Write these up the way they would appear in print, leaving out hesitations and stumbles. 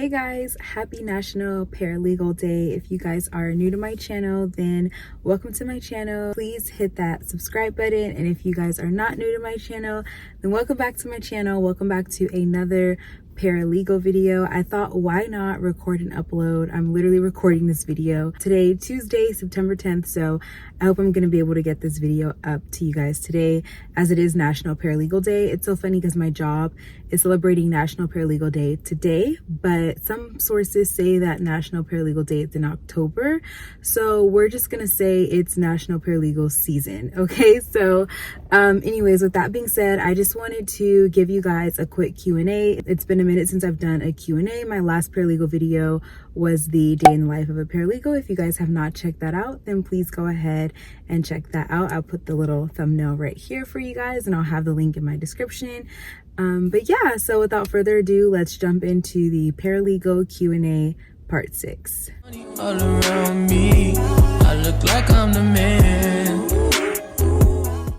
Hey guys, happy National Paralegal Day. If you guys are new to my channel, then welcome to my channel. Please hit that subscribe button. And if you guys are not new to my channel, then welcome back to my channel. Welcome back to another paralegal video. I thought, why not record and upload? I'm literally recording this video today, Tuesday, September 10th. So I hope I'm going to be able to get this video up to you guys today, as it is National Paralegal Day. It's so funny because my job is celebrating National Paralegal Day today, but some sources say that National Paralegal Day is in October. So we're just going to say it's National Paralegal season. Okay. So anyways, with that being said, I just wanted to give you guys a quick Q&A. It's been a minute since I've done a Q&A. My last paralegal video was the day in the life of a paralegal. If you guys have not checked that out, then please go ahead and check that out. I'll put the little thumbnail right here for you guys, and I'll have the link in my description. But yeah, so without further ado, let's jump into the paralegal Q&A part 6. All around me, I look like I'm the man.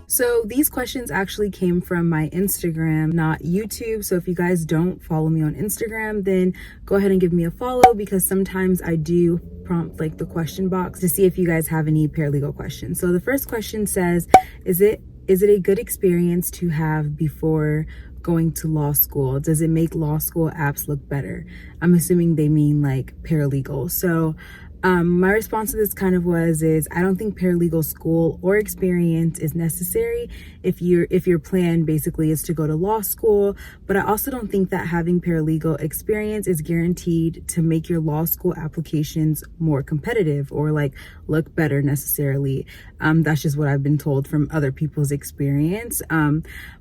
So these questions actually came from my Instagram, not YouTube. So if you guys don't follow me on Instagram, then go ahead and give me a follow, because sometimes I do prompt like the question box to see if you guys have any paralegal questions. So the first question says, is it a good experience to have before going to law school? Does it make law school apps look better? I'm assuming they mean like paralegal. So my response to this kind of is I don't think paralegal school or experience is necessary if your plan basically is to go to law school. But I also don't think that having paralegal experience is guaranteed to make your law school applications more competitive or like look better necessarily. That's just what I've been told from other people's experience.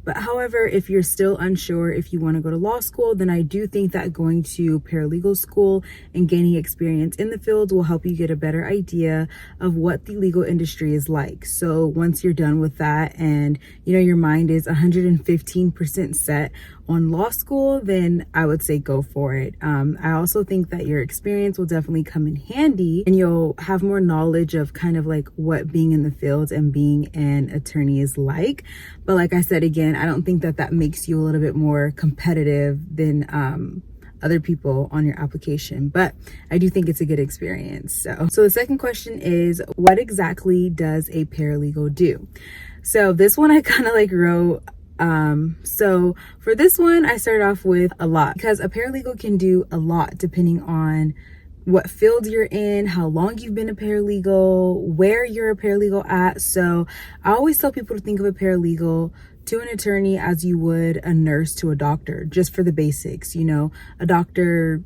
But however, if you're still unsure if you want to go to law school, then I do think that going to paralegal school and gaining experience in the field will help you get a better idea of what the legal industry is like. So once you're done with that and your mind is 115% set on law school, then I would say go for it. I also think that your experience will definitely come in handy, and you'll have more knowledge of kind of like what being in the field and being an attorney is like. But like I said, again, I don't think that makes you a little bit more competitive than other people on your application, but I do think it's a good experience. So the second question is, what exactly does a paralegal do? So this one I kind of like wrote. So for this one, I started off with a lot, because a paralegal can do a lot depending on what field you're in, how long you've been a paralegal, where you're a paralegal at. So I always tell people to think of a paralegal to an attorney as you would a nurse to a doctor, just for the basics. A doctor,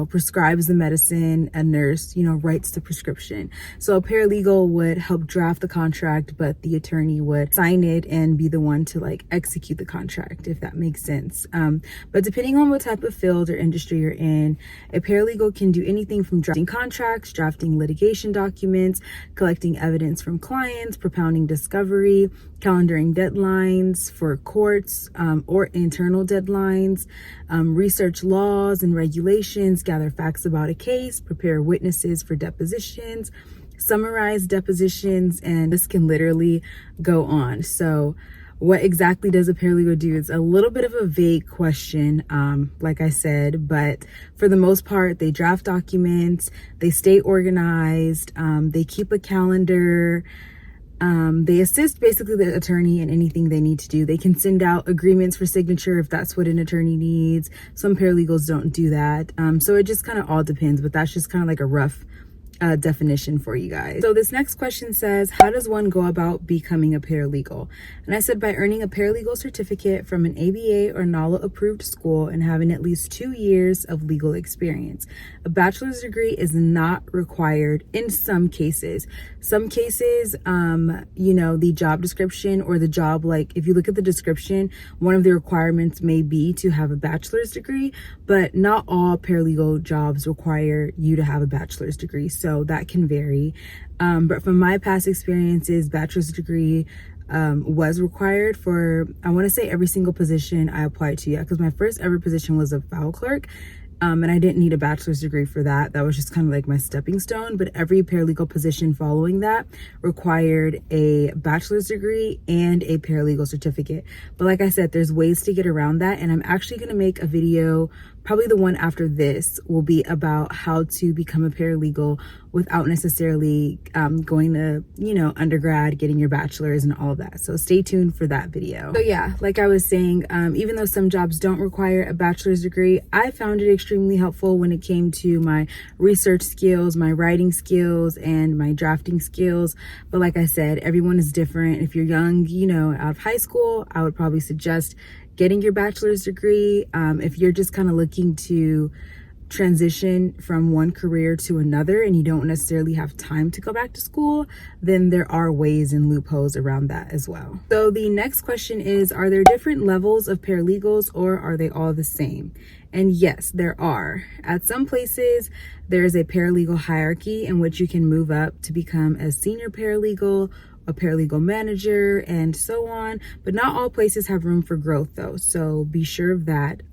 prescribes the medicine, a nurse, writes the prescription. So a paralegal would help draft the contract, but the attorney would sign it and be the one to like execute the contract, if that makes sense. But depending on what type of field or industry you're in, a paralegal can do anything from drafting contracts, drafting litigation documents, collecting evidence from clients, propounding discovery, calendaring deadlines for courts or internal deadlines, research laws and regulations, gather facts about a case, prepare witnesses for depositions, summarize depositions, and this can literally go on. So what exactly does a paralegal do? It's a little bit of a vague question, like I said, but for the most part, they draft documents, they stay organized, they keep a calendar, they assist basically the attorney in anything they need to do. They can send out agreements for signature if that's what an attorney needs. Some paralegals don't do that. So it just kind of all depends, but that's just kind of like a rough definition for you guys. So this next question says, how does one go about becoming a paralegal? And I said, by earning a paralegal certificate from an ABA or NALA approved school and having at least 2 years of legal experience. A bachelor's degree is not required in some cases. Some cases, the job description or the job, like if you look at the description, one of the requirements may be to have a bachelor's degree, but not all paralegal jobs require you to have a bachelor's degree. So that can vary. But from my past experiences, bachelor's degree was required for, I want to say, every single position I applied to. Yeah, because my first ever position was a file clerk. And I didn't need a bachelor's degree for that. That was just kind of like my stepping stone. But every paralegal position following that required a bachelor's degree and a paralegal certificate. But like I said, there's ways to get around that. And I'm actually going to make a video probably the one after this will be about how to become a paralegal without necessarily going to, undergrad, getting your bachelor's and all of that. So stay tuned for that video. So yeah, like I was saying, even though some jobs don't require a bachelor's degree, I found it extremely helpful when it came to my research skills, my writing skills, and my drafting skills. But like I said, everyone is different. If you're young, out of high school, I would probably suggest getting your bachelor's degree. If you're just kind of looking to transition from one career to another and you don't necessarily have time to go back to school, then there are ways and loopholes around that as well. So the next question is, are there different levels of paralegals or are they all the same? And yes, there are. At some places, there is a paralegal hierarchy in which you can move up to become a senior paralegal, a paralegal manager, and so on. But not all places have room for growth though, so be sure of that.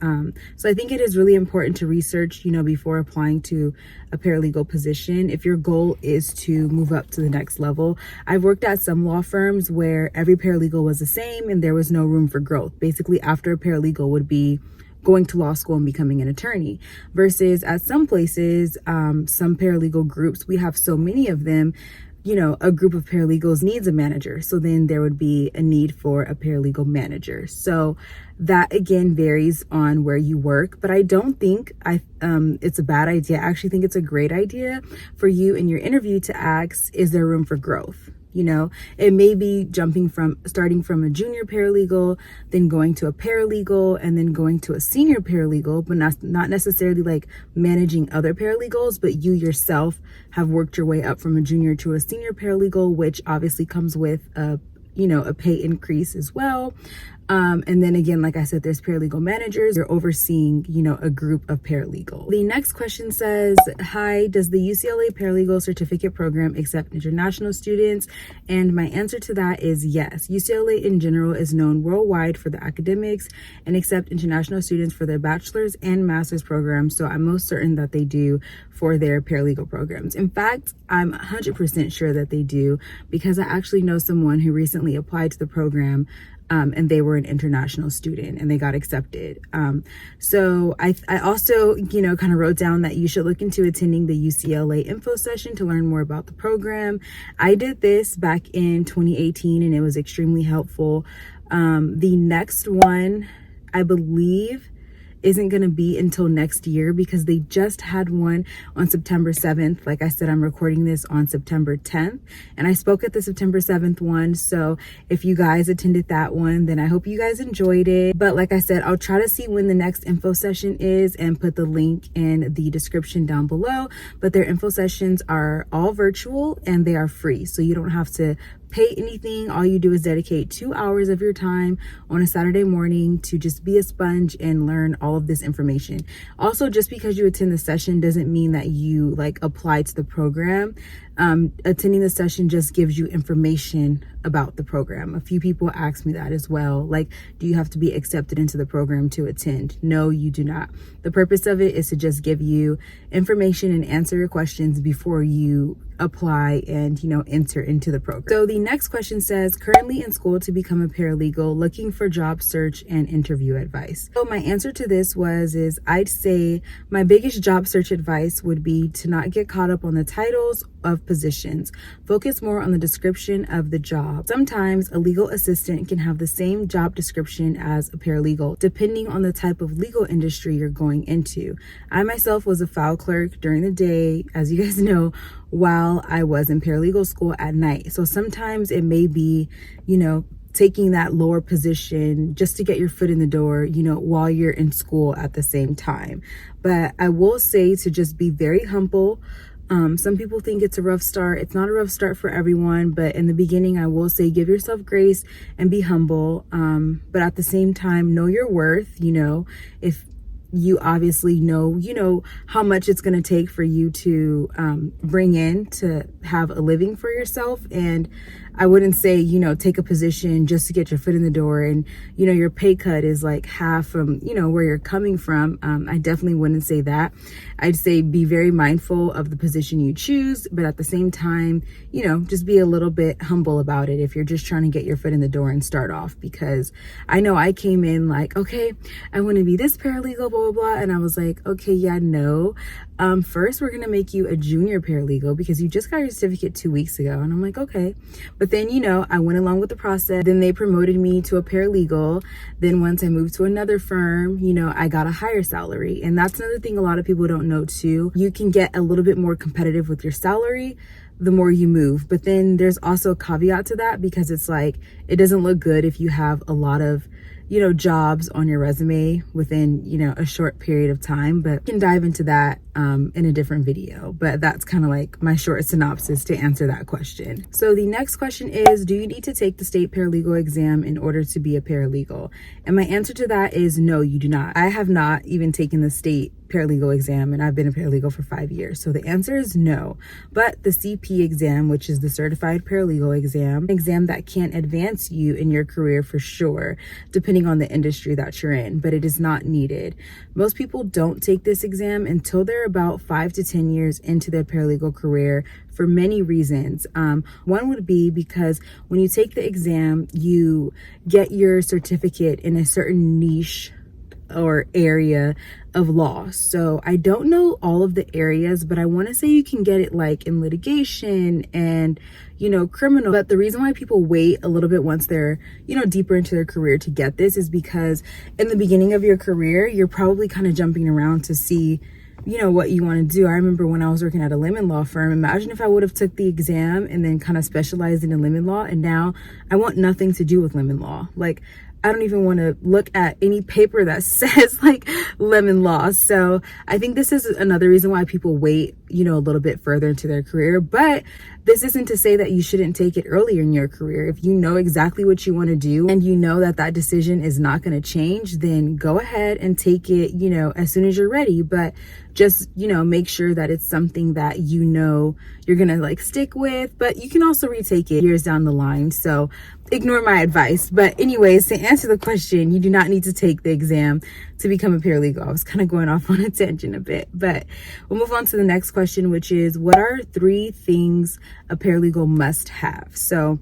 So I think it is really important to research, before applying to a paralegal position. If your goal is to move up to the next level, I've worked at some law firms where every paralegal was the same and there was no room for growth. Basically, after a paralegal would be going to law school and becoming an attorney, versus at some places, some paralegal groups, we have so many of them, a group of paralegals needs a manager. So then there would be a need for a paralegal manager. So that again varies on where you work, but I don't think it's a bad idea. I actually think it's a great idea for you in your interview to ask, is there room for growth? It may be starting from a junior paralegal, then going to a paralegal, and then going to a senior paralegal, but not necessarily like managing other paralegals, but you yourself have worked your way up from a junior to a senior paralegal, which obviously comes with a pay increase as well. And then again, like I said, there's paralegal managers. You're overseeing, a group of paralegals. The next question says, hi, does the UCLA Paralegal Certificate Program accept international students? And my answer to that is yes. UCLA in general is known worldwide for the academics and accept international students for their bachelor's and master's programs. So I'm most certain that they do for their paralegal programs. In fact, I'm 100% sure that they do, because I actually know someone who recently applied to the program and they were an international student and they got accepted. So I also, kind of wrote down that you should look into attending the UCLA info session to learn more about the program. I did this back in 2018 and it was extremely helpful. The next one, I believe, isn't going to be until next year because they just had one on September 7th. Like I said, I'm recording this on September 10th and I spoke at the September 7th one. So if you guys attended that one, then I hope you guys enjoyed it. But like I said, I'll try to see when the next info session is and put the link in the description down below. But their info sessions are all virtual and they are free. So you don't have to pay anything. All you do is dedicate 2 hours of your time on a Saturday morning to just be a sponge and learn all of this information. Also, just because you attend the session doesn't mean that you apply to the program. Attending the session just gives you information about the program. A few people ask me that as well. Do you have to be accepted into the program to attend? No, you do not. The purpose of it is to just give you information and answer your questions before you apply and enter into the program. So the next question says, currently in school to become a paralegal, looking for job search and interview advice. So my answer to this is I'd say my biggest job search advice would be to not get caught up on the titles of positions. Focus more on the description of the job. Sometimes a legal assistant can have the same job description as a paralegal, depending on the type of legal industry you're going into. I myself was a file clerk during the day, as you guys know, while I was in paralegal school at night. So sometimes it may be, taking that lower position just to get your foot in the door, while you're in school at the same time. But I will say to just be very humble. Some people think it's a rough start. It's not a rough start for everyone, but in the beginning, I will say give yourself grace and be humble. But at the same time, know your worth. If you obviously know how much it's going to take for you to bring in to have a living for yourself. And I wouldn't say, take a position just to get your foot in the door and, your pay cut is half from, where you're coming from. I definitely wouldn't say that. I'd say be very mindful of the position you choose, but at the same time, you know, just be a little bit humble about it if you're just trying to get your foot in the door and start off. Because I know I came in like, okay, I want to be this paralegal, blah, blah, blah. And I was like, okay, yeah, no. First, we're going to make you a junior paralegal because you just got your certificate 2 weeks ago. And I'm like, okay. But then, you know, I went along with the process. Then they promoted me to a paralegal. Then once I moved to another firm, you know, I got a higher salary. And that's another thing a lot of people don't know too. You can get a little bit more competitive with your salary the more you move. But then there's also a caveat to that, because it's like, it doesn't look good if you have a lot of, you know, jobs on your resume within, you know, a short period of time. But we can dive into that in a different video. But that's kind of like my short synopsis to answer that question. So the next question is, do you need to take the state paralegal exam in order to be a paralegal? And my answer to that is no, you do not. I have not even taken the state paralegal exam, and I've been a paralegal for 5 years. So the answer is no. But the CP exam, which is the certified paralegal exam, an exam that can advance you in your career for sure, depending on the industry that you're in, but it is not needed. Most people don't take this exam until they're about 5 to 10 years into their paralegal career for many reasons. One would be because when you take the exam, you get your certificate in a certain niche or area of law. So I don't know all of the areas, but I want to say you can get it like in litigation and, you know, criminal. But the reason why people wait a little bit once they're, you know, deeper into their career to get this is because in the beginning of your career, you're probably kind of jumping around to see, you know, what you want to do. I remember when I was working at a lemon law firm, imagine if I would have took the exam and then kind of specialized in lemon law, and now I want nothing to do with lemon law. Like, I don't even want to look at any paper that says like lemon law. So I think this is another reason why people wait, you know, a little bit further into their career. But this isn't to say that you shouldn't take it earlier in your career. If you know exactly what you want to do and you know that that decision is not going to change, then go ahead and take it, you know, as soon as you're ready. But just, you know, make sure that it's something that you know you're going to like stick with. But you can also retake it years down the line. So ignore my advice. But anyways, to answer the question, you do not need to take the exam to become a paralegal. I was kind of going off on a tangent a bit, but we'll move on to the next question, which is, what are 3 things a paralegal must have? So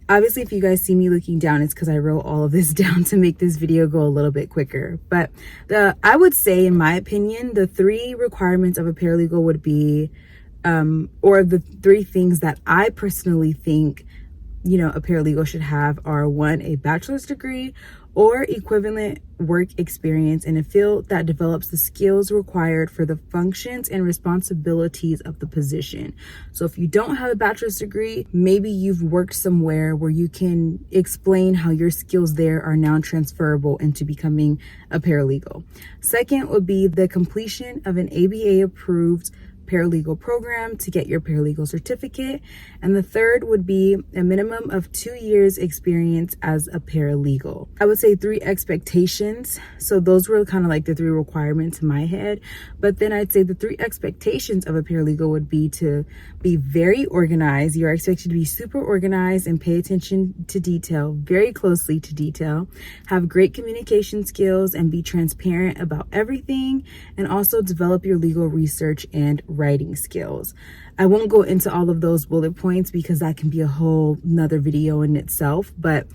obviously, if you guys see me looking down, it's because I wrote all of this down to make this video go a little bit quicker. But I would say, in my opinion, the 3 requirements of a paralegal would be, or the 3 things that I personally think, you know, a paralegal should have are: 1, a bachelor's degree or equivalent work experience in a field that develops the skills required for the functions and responsibilities of the position. So if you don't have a bachelor's degree, maybe you've worked somewhere where you can explain how your skills there are now transferable into becoming a paralegal. 2nd would be the completion of an ABA approved paralegal program to get your paralegal certificate. And the 3rd would be a minimum of 2 years experience as a paralegal. I would say 3 expectations. So those were kind of like the 3 requirements in my head. But then I'd say the 3 expectations of a paralegal would be to be very organized. You're expected to be super organized and pay attention to detail, very closely to detail, have great communication skills and be transparent about everything, and also develop your legal research and writing skills. I won't go into all of those bullet points because that can be a whole nother video in itself. But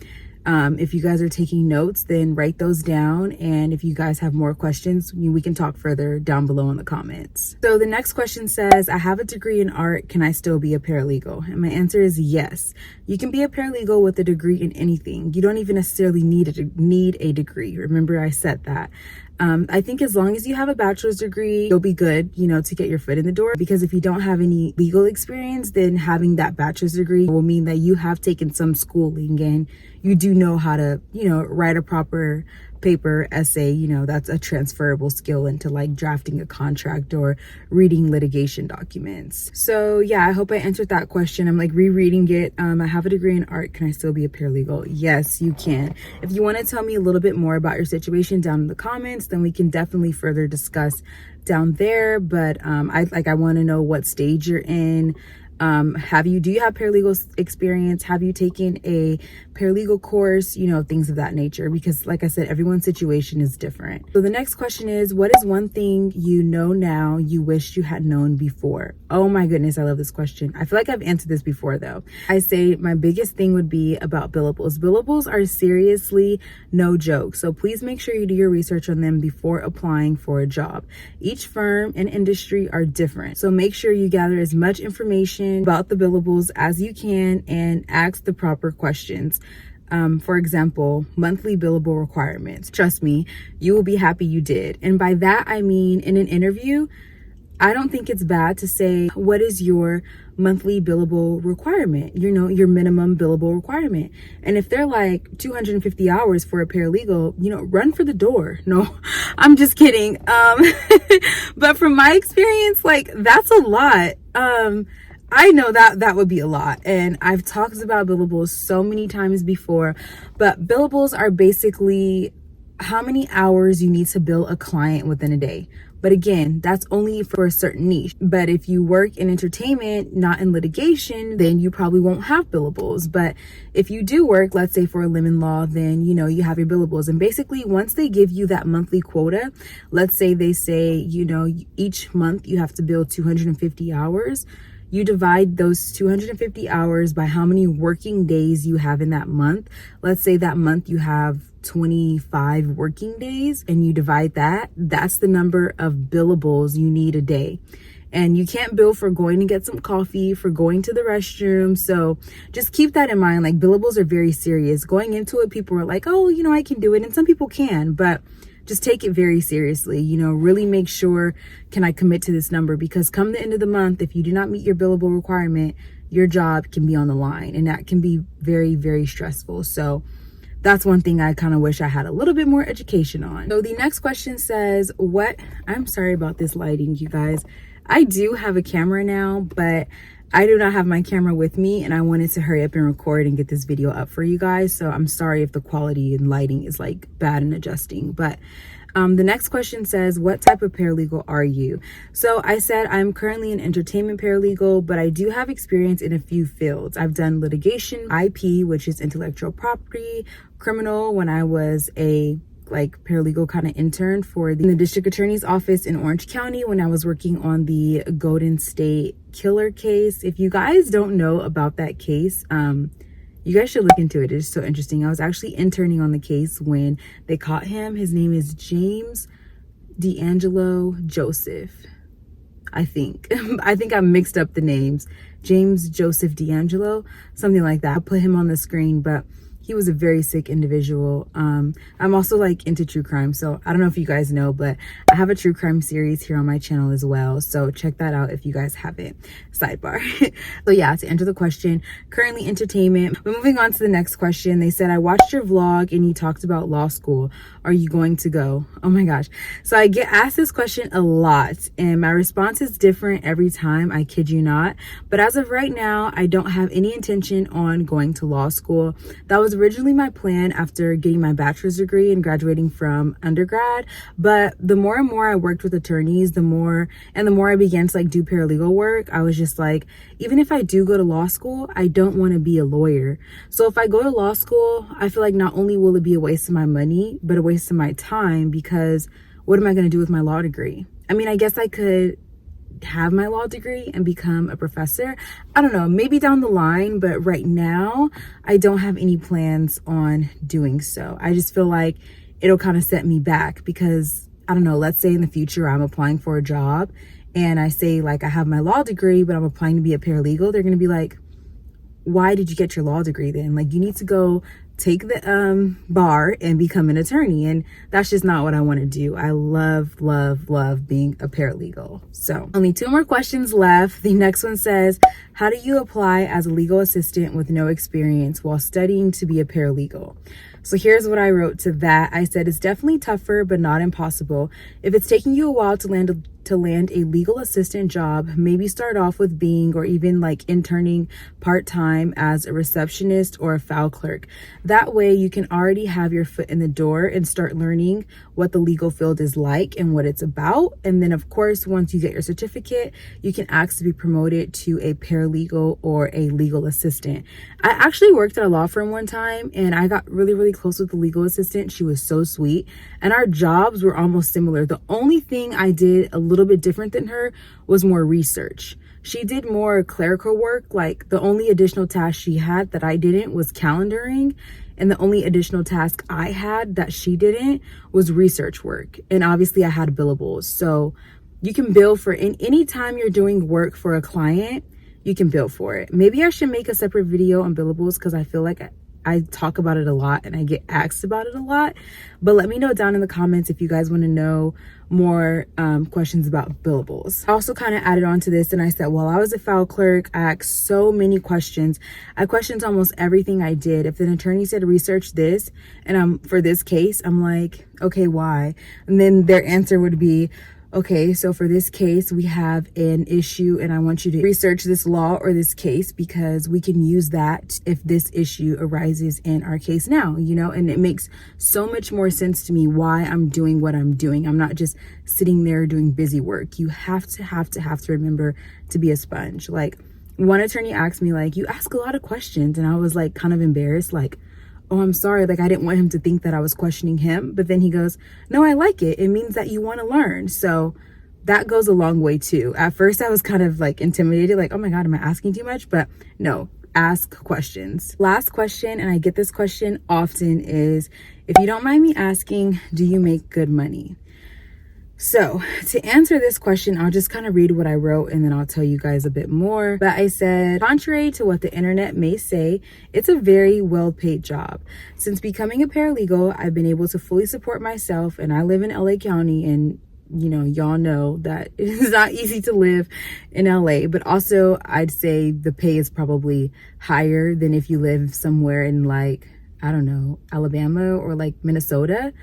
if you guys are taking notes, then write those down. And if you guys have more questions, we can talk further down below in the comments. So the next question says, I have a degree in art. Can I still be a paralegal? And my answer is yes. You can be a paralegal with a degree in anything. You don't even necessarily need a degree. Remember, I said that. I think as long as you have a bachelor's degree, you'll be good, you know, to get your foot in the door. Because if you don't have any legal experience, then having that bachelor's degree will mean that you have taken some schooling and you do know how to, you know, write a proper paper, essay. You know, that's a transferable skill into like drafting a contract or reading litigation documents. So yeah, I hope I answered that question. I'm like rereading it. I have a degree in art. Can I still be a paralegal? Yes, you can. If you want to tell me a little bit more about your situation down in the comments, then we can definitely further discuss down there. But I want to know what stage you're in. Do you have paralegal experience? Have you taken a paralegal course? You know, things of that nature, because like I said, everyone's situation is different. So the next question is, what is one thing you know now you wish you had known before? Oh my goodness, I love this question. I feel like I've answered this before though. I say my biggest thing would be about billables. Billables are seriously no joke. So please make sure you do your research on them before applying for a job. Each firm and industry are different. So make sure you gather as much information about the billables as you can and ask the proper questions. For example, monthly billable requirements. Trust me, you will be happy you did. And by that, I mean in an interview, I don't think it's bad to say, what is your monthly billable requirement? You know, your minimum billable requirement. And if they're like 250 hours for a paralegal, you know, run for the door. No, I'm just kidding. But from my experience, like that's a lot. I know that would be a lot. And I've talked about billables so many times before, but billables are basically how many hours you need to bill a client within a day. But again, that's only for a certain niche. But if you work in entertainment, not in litigation, then you probably won't have billables. But if you do work, let's say for a lemon law, then, you know, you have your billables. And basically, once they give you that monthly quota, let's say they say, you know, each month you have to bill 250 hours. You divide those 250 hours by how many working days you have in that month. Let's say that month you have 25 working days and you divide that. That's the number of billables you need a day. And you can't bill for going to get some coffee, for going to the restroom. So just keep that in mind. Like billables are very serious. Going into it, people are like, oh, you know, I can do it. And some people can, but just take it very seriously. You know, really make sure, can I commit to this number? Because come the end of the month, if you do not meet your billable requirement, your job can be on the line, and that can be very, very stressful. So that's one thing I kind of wish I had a little bit more education on. So the next question says, I'm sorry about this lighting, you guys. I do have a camera now, but I do not have my camera with me, and I wanted to hurry up and record and get this video up for you guys. So I'm sorry if the quality and lighting is like bad and adjusting. But the next question says, what type of paralegal are you? So I said I'm currently an entertainment paralegal, but I do have experience in a few fields. I've done litigation, IP, which is intellectual property, criminal, when I was a paralegal kind of intern for the district attorney's office in Orange County when I was working on the Golden State Killer case. If you guys don't know about that case, you guys should look into it. It's so interesting. I was actually interning on the case when they caught him. His name is James D'Angelo Joseph, I think. I think I mixed up the names. James Joseph D'Angelo, something like that. I'll put him on the screen, but he was a very sick individual. I'm also like into true crime. So I don't know if you guys know, but I have a true crime series here on my channel as well. So check that out if you guys haven't. Sidebar. So yeah, to answer the question, currently entertainment. But moving on to the next question, they said, I watched your vlog and you talked about law school. Are you going to go? Oh my gosh. So I get asked this question a lot and my response is different every time. I kid you not. But as of right now, I don't have any intention on going to law school. That was originally my plan after getting my bachelor's degree and graduating from undergrad. But the more and more I worked with attorneys, the more I began to like do paralegal work, I was just like, even if I do go to law school, I don't want to be a lawyer. So if I go to law school, I feel like not only will it be a waste of my money, but a waste of my time, because what am I going to do with my law degree? I mean, I guess I could have my law degree and become a professor. I don't know, maybe down the line, but right now I don't have any plans on doing so. I just feel like it'll kind of set me back because, I don't know, let's say in the future I'm applying for a job and I say like I have my law degree, but I'm applying to be a paralegal. They're going to be like, why did you get your law degree then? Like, you need to go take the bar and become an attorney. And that's just not what I want to do. I love being a paralegal. So only 2 more questions left. The next one says, how do you apply as a legal assistant with no experience while studying to be a paralegal? So here's what I wrote to that. I said, it's definitely tougher, but not impossible. If it's taking you a while to land a legal assistant job, maybe start off with being or even like interning part-time as a receptionist or a file clerk. That way you can already have your foot in the door and start learning what the legal field is like and what it's about. And then of course, once you get your certificate, you can ask to be promoted to a paralegal or a legal assistant. I actually worked at a law firm one time and I got really close with the legal assistant. She was so sweet and our jobs were almost similar. The only thing I did a little bit different than her was more research. She did more clerical work. Like the only additional task she had that I didn't was calendaring. And the only additional task I had that she didn't was research work. And obviously I had billables. So you can bill for any time you're doing work for a client, you can bill for it. Maybe I should make a separate video on billables because I feel like I talk about it a lot and I get asked about it a lot. But let me know down in the comments if you guys want to know more questions about billables. I also kind of added on to this and I said, while I was a file clerk, I asked so many questions. I questioned almost everything I did. If an attorney said research this and for this case, I'm like, okay, why? And then their answer would be, okay, so for this case, we have an issue and I want you to research this law or this case because we can use that if this issue arises in our case now, you know, and it makes so much more sense to me why I'm doing what I'm doing. I'm not just sitting there doing busy work. You have to remember to be a sponge. Like one attorney asked me like, you ask a lot of questions. And I was like kind of embarrassed, like, oh, I'm sorry. Like I didn't want him to think that I was questioning him. But then he goes, no, I like it. It means that you want to learn. So that goes a long way too. At first I was kind of like intimidated, like, oh my God, am I asking too much? But no, ask questions. Last question, and I get this question often, is if you don't mind me asking, do you make good money? So to answer this question, I'll just kind of read what I wrote and then I'll tell you guys a bit more. But I said, contrary to what the internet may say, it's a very well-paid job. Since becoming a paralegal, I've been able to fully support myself, and I live in LA County, and you know, y'all know that it is not easy to live in LA, but also I'd say the pay is probably higher than if you live somewhere in like, I don't know, Alabama or like Minnesota,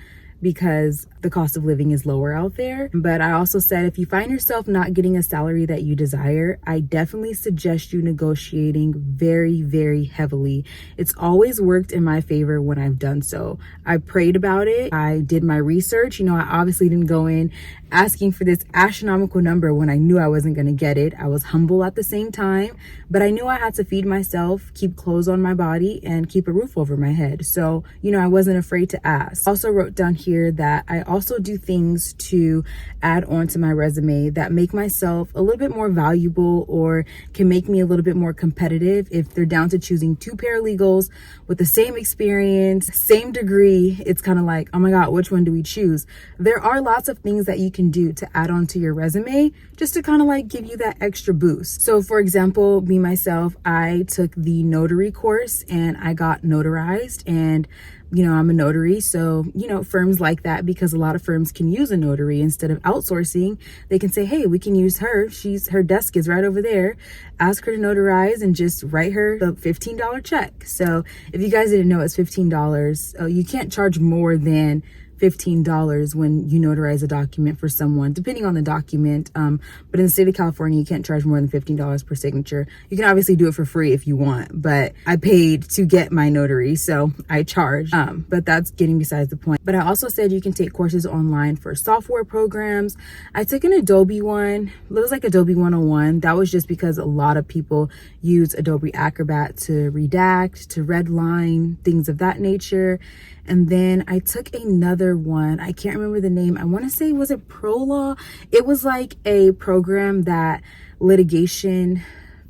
because the cost of living is lower out there. But I also said, if you find yourself not getting a salary that you desire, I definitely suggest you negotiating very heavily. It's always worked in my favor when I've done so. I prayed about it. I did my research. You know, I obviously didn't go in asking for this astronomical number when I knew I wasn't going to get it. I was humble at the same time, but I knew I had to feed myself, keep clothes on my body, and keep a roof over my head. So, you know, I wasn't afraid to ask. Also wrote down here that I also do things to add on to my resume that make myself a little bit more valuable or can make me a little bit more competitive. If they're down to choosing two paralegals with the same experience, same degree, it's kind of like, oh my God, which one do we choose? There are lots of things that you can do to add on to your resume just to kind of like give you that extra boost. So for example, me myself, I took the notary course and I got notarized, and you know, I'm a notary. So, you know, firms like that, because a lot of firms can use a notary instead of outsourcing. They can say, hey, we can use her. Her desk is right over there. Ask her to notarize and just write her the $15 check. So if you guys didn't know, it's $15. You can't charge more than $15 when you notarize a document for someone, depending on the document. But in the state of California, you can't charge more than $15 per signature. You can obviously do it for free if you want, but I paid to get my notary, so I charge. But that's getting besides the point. But I also said you can take courses online for software programs. I took an Adobe one. It was like Adobe 101. That was just because a lot of people use Adobe Acrobat to redact, to redline, things of that nature. And then I took another one. I can't remember the name. I want to say, was it ProLaw? It was like a program that litigation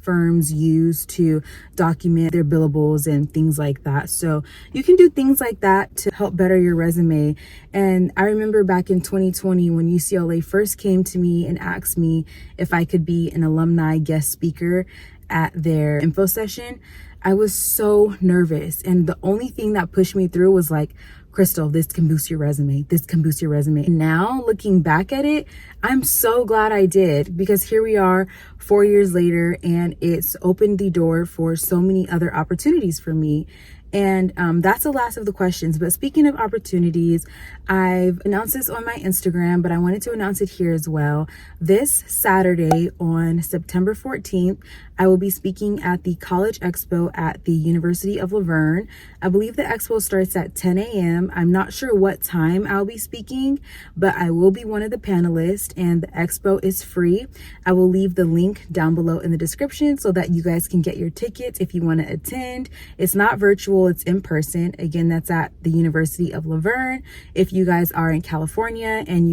firms use to document their billables and things like that. So you can do things like that to help better your resume. And I remember back in 2020 when UCLA first came to me and asked me if I could be an alumni guest speaker at their info session. I was so nervous, and the only thing that pushed me through was like, Crystal, this can boost your resume. This can boost your resume. And now looking back at it, I'm so glad I did, because here we are 4 years later and it's opened the door for so many other opportunities for me. And that's the last of the questions. But speaking of opportunities, I've announced this on my Instagram, but I wanted to announce it here as well. This Saturday on September 14th, I will be speaking at the College Expo at the University of Laverne. I believe the expo starts at 10 a.m. I'm not sure what time I'll be speaking, but I will be one of the panelists, and the expo is free. I will leave the link down below in the description so that you guys can get your tickets if you want to attend. It's not virtual, it's in person. Again, that's at the University of Laverne. If you guys are in California and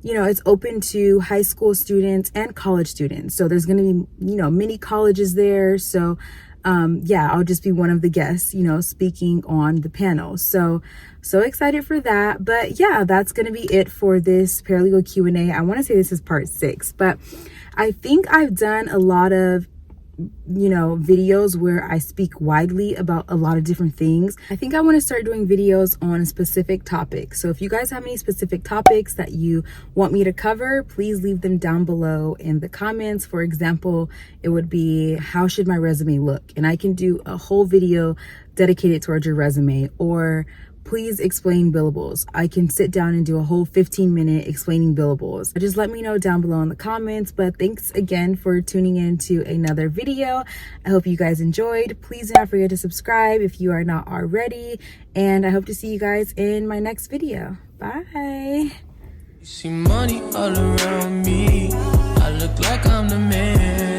you know, it's open to high school students and college students. So there's going to be, many colleges there. So yeah, I'll just be one of the guests, speaking on the panel. So excited for that. But yeah, that's going to be it for this paralegal Q&A. I want to say this is part 6, but I think I've done a lot of videos where I speak widely about a lot of different things. I think I want to start doing videos on specific topics. So if you guys have any specific topics that you want me to cover, please leave them down below in the comments. For example, it would be, how should my resume look? And I can do a whole video dedicated towards your resume. Or please explain billables. I can sit down and do a whole 15-minute explaining billables. Just let me know down below in the comments. But thanks again for tuning in to another video. I hope you guys enjoyed. Please do not forget to subscribe if you are not already. And I hope to see you guys in my next video. Bye. You see money all around me. I look like I'm the man.